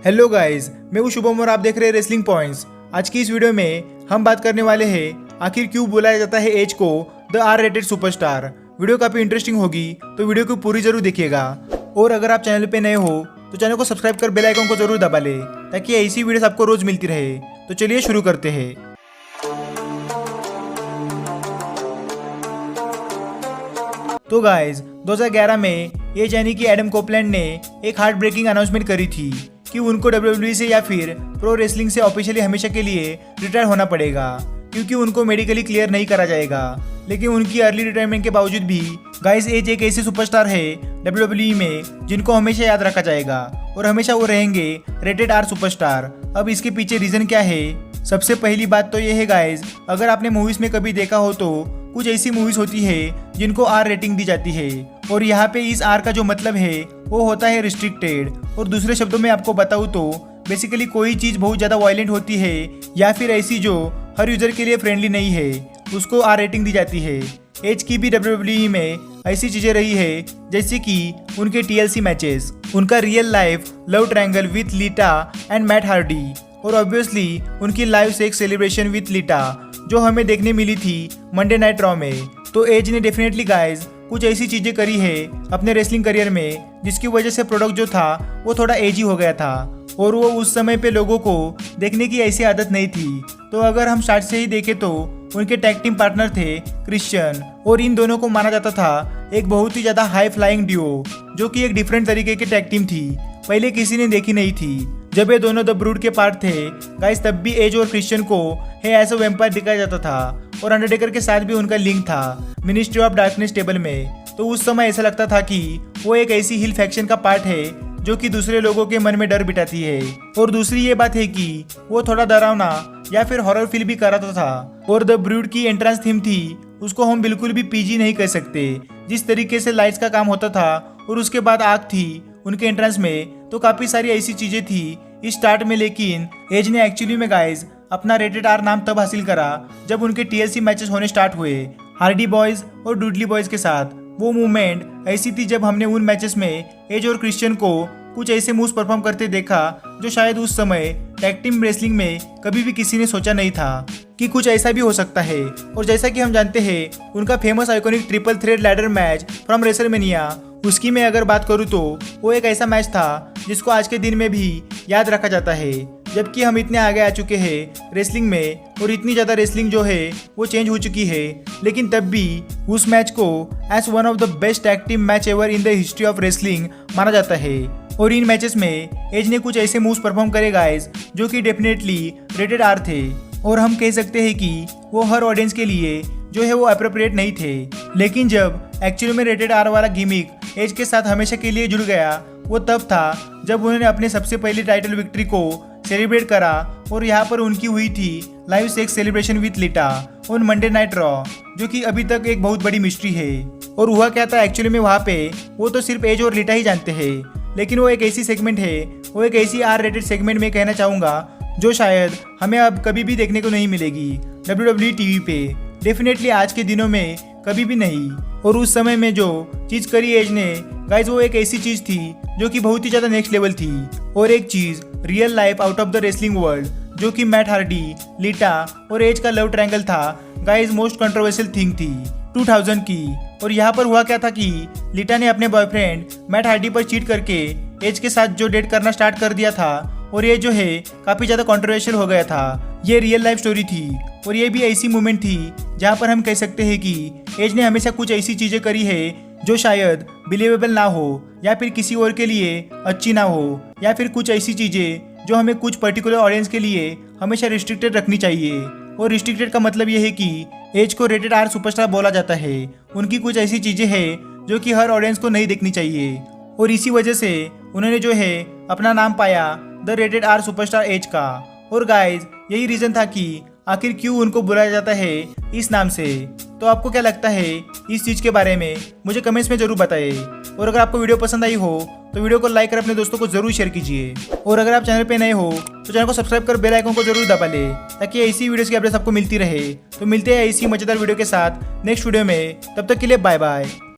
Hello guys, मैं हूं शुभम और आप देख रहे हैं रेसलिंग पॉइंट्स। आज की इस वीडियो में हम बात करने वाले हैं आखिर क्यों बुलाया जाता है एज को the R rated superstar. Video काफी इंटरेस्टिंग होगी तो वीडियो को पूरी जरूर देखिएगा। और अगर आप चैनल पे नए हो तो चैनल को सब्सक्राइब कर बेल आइकन को जरूर दबा ले ताकि ऐसी वीडियोस आपको रोज मिलती रहे। तो चलिए शुरू करते हैं। तो गाइस 2011 में एज यानी कि एडम कोपलैंड ने एक हार्ट ब्रेकिंग अनाउंसमेंट करी थी कि उनको WWE से या फिर प्रो रेसलिंग से ऑफिशियली हमेशा के लिए रिटायर होना पड़ेगा क्योंकि उनको मेडिकली क्लियर नहीं करा जाएगा। लेकिन उनकी अर्ली रिटायरमेंट के बावजूद भी गाइस एज एक ऐसे सुपरस्टार है WWE में जिनको हमेशा याद रखा जाएगा और हमेशा वो रहेंगे रेटेड आर सुपरस्टार। अब इसके पीछे रीजन क्या है? सबसे पहली बात तो ये है गाइस, अगर आपने मूवीज में कभी देखा हो तो कुछ ऐसी मूवीज होती है जिनको आर रेटिंग दी जाती है और यहाँ पे इस आर का जो मतलब है वो होता है रिस्ट्रिक्टेड। और दूसरे शब्दों में आपको बताऊँ तो बेसिकली कोई चीज बहुत ज्यादा वायलेंट होती है या फिर ऐसी जो हर यूजर के लिए फ्रेंडली नहीं है उसको आर रेटिंग दी जाती है। एज की भी WWE में ऐसी चीजें रही है जैसे कि उनके TLC मैचेस, उनका real life love triangle with लीटा and Matt Hardy और ऑब्वियसली उनकी लाइव सेक्स सेलिब्रेशन विथ लीटा जो हमें देखने मिली थी मंडे नाइट रॉ में। तो एज ने डेफिनेटली गाइस कुछ ऐसी चीजें करी है अपने रेसलिंग करियर में जिसकी वजह से प्रोडक्ट जो था वो थोड़ा एजी हो गया था और वो उस समय पे लोगों को देखने की ऐसी आदत नहीं थी। तो अगर हम स्टार्ट से ही देखें तो उनके टैग टीम पार्टनर थे क्रिश्चियन और इन दोनों को माना जाता था एक बहुत ही ज्यादा हाई फ्लाइंग ड्यूओ जो कि एक डिफरेंट तरीके की टैग टीम थी, पहले किसी ने देखी नहीं थी। जब ये दोनों द ब्रूड के पार्ट थे गाइस तब भी एज और क्रिश्चियन को है एज अ वैम्पायर दिखाया जाता था और अंडरटेकर के साथ भी उनका लिंक था मिनिस्ट्री ऑफ डार्कनेस टेबल में। तो उस समय ऐसा लगता था कि वो एक ऐसी हिल फैक्शन का पार्ट है जो कि दूसरे लोगों के मन में डर बिठाती है। और दूसरी ये बात है कि वो थोड़ा डरावना या फिर हॉरर फील भी कराता था। और द ब्रूड की एंट्रेंस थीम थी उसको हम बिल्कुल भी PG नहीं कह सकते। जिस तरीके से लाइट्स का काम होता था और उसके बाद आग थी उनके एंट्रेंस में, तो काफी सारी ऐसी चीजें थी इस स्टार्ट में। लेकिन एज ने एक्चुअली में गाइस अपना रेटेड आर नाम तब हासिल करा जब उनके TLC मैचेस होने स्टार्ट हुए हार्डी बॉयज और डुडली बॉयज के साथ। वो मूवमेंट ऐसी थी जब हमने उन मैचेस में एज और क्रिश्चियन को कुछ ऐसे मूव्स परफॉर्म करते देखा जो शायद उस समय टैग टीम रेसलिंग में कभी भी किसी ने सोचा नहीं था कि कुछ ऐसा भी हो सकता है। और जैसा कि हम जानते हैं उनका famous iconic triple thread ladder match from WrestleMania, उसकी मैं अगर बात करूँ तो वो एक ऐसा मैच था जिसको आज के दिन में भी याद रखा जाता है। जबकि हम इतने आगे आ चुके हैं रेसलिंग में और इतनी ज़्यादा रेसलिंग जो है वो चेंज हो चुकी है, लेकिन तब भी उस मैच को as one of the best tag team match ever in the history of wrestling माना जाता है। और इन मैचेस में एज ने कुछ ऐसे मूव्स परफॉर्म करे गाइस जो कि डेफिनेटली रेटेड आर थे और हम कह सकते हैं कि वो हर ऑडियंस के लिए जो है वो अप्रोप्रिएट नहीं थे। लेकिन जब एक्चुअली में रेटेड आर वाला गिमिक एज के साथ हमेशा के लिए जुड़ गया वो तब था जब उन्होंने अपने सबसे पहली टाइटल विक्ट्री को सेलिब्रेट करा और यहाँ पर उनकी हुई थी live sex celebration with लीटा on Monday night raw, जो कि अभी तक एक बहुत बड़ी मिस्ट्री है। और हुआ क्या था एक्चुअली में वहाँ पे वो तो सिर्फ एज और लीटा ही जानते हैं, लेकिन वो एक ऐसी सेगमेंट है, वो एक ऐसी आर रेटेड सेगमेंट में कहना चाहूँगा जो शायद हमें अब कभी भी देखने को नहीं मिलेगी WWE TV पे, डेफिनेटली आज के दिनों में कभी भी नहीं। और उस समय में जो चीज करी एज ने गाइज वो एक ऐसी चीज थी जो कि बहुत ही ज्यादा नेक्स्ट लेवल थी और एक चीज real life out of the wrestling world जो कि मैट हार्डी, लीटा और एज का लव ट्रायंगल था गाइज मोस्ट कंट्रोवर्शियल थिंग थी 2000 की। और यहाँ पर हुआ क्या था कि लीटा ने अपने बॉयफ्रेंड मैट हार्डी पर चीट करके एज के साथ जो डेट करना स्टार्ट कर दिया था और ये जो है काफी ज्यादा कंट्रोवर्शियल हो गया था। ये रियल लाइफ स्टोरी थी और ये भी ऐसी मोमेंट थी जहाँ पर हम कह सकते हैं कि एज ने हमेशा कुछ ऐसी चीजें करी है जो शायद बिलीवेबल ना हो या फिर किसी और के लिए अच्छी ना हो या फिर कुछ ऐसी चीजें जो हमें कुछ पर्टिकुलर ऑडियंस के लिए हमेशा रिस्ट्रिक्टेड रखनी चाहिए। और रिस्ट्रिक्टेड का मतलब ये है कि एज को रेटेड आर सुपरस्टार बोला जाता है। उनकी कुछ ऐसी चीजें हैं जो कि हर ऑडियंस को नहीं देखनी चाहिए और इसी वजह से उन्होंने जो है अपना नाम पाया the rated R superstar as का। और गाइज यही रीजन था कि आखिर क्यों उनको बुलाया जाता है इस नाम से। तो आपको क्या लगता है इस चीज के बारे में मुझे कमेंट्स में जरूर बताइए। और अगर आपको वीडियो पसंद आई हो तो वीडियो को लाइक कर अपने दोस्तों को जरूर शेयर कीजिए। और अगर आप चैनल पे नए हो तो चैनल को सब्सक्राइब कर बेल आइकन को जरूर दबा ले ताकि ऐसी वीडियोस की अपडेट्स आपको मिलती रहे। तो मिलते हैं ऐसी मजेदार वीडियो के साथ नेक्स्ट वीडियो में, तब तक के लिए बाय बाय।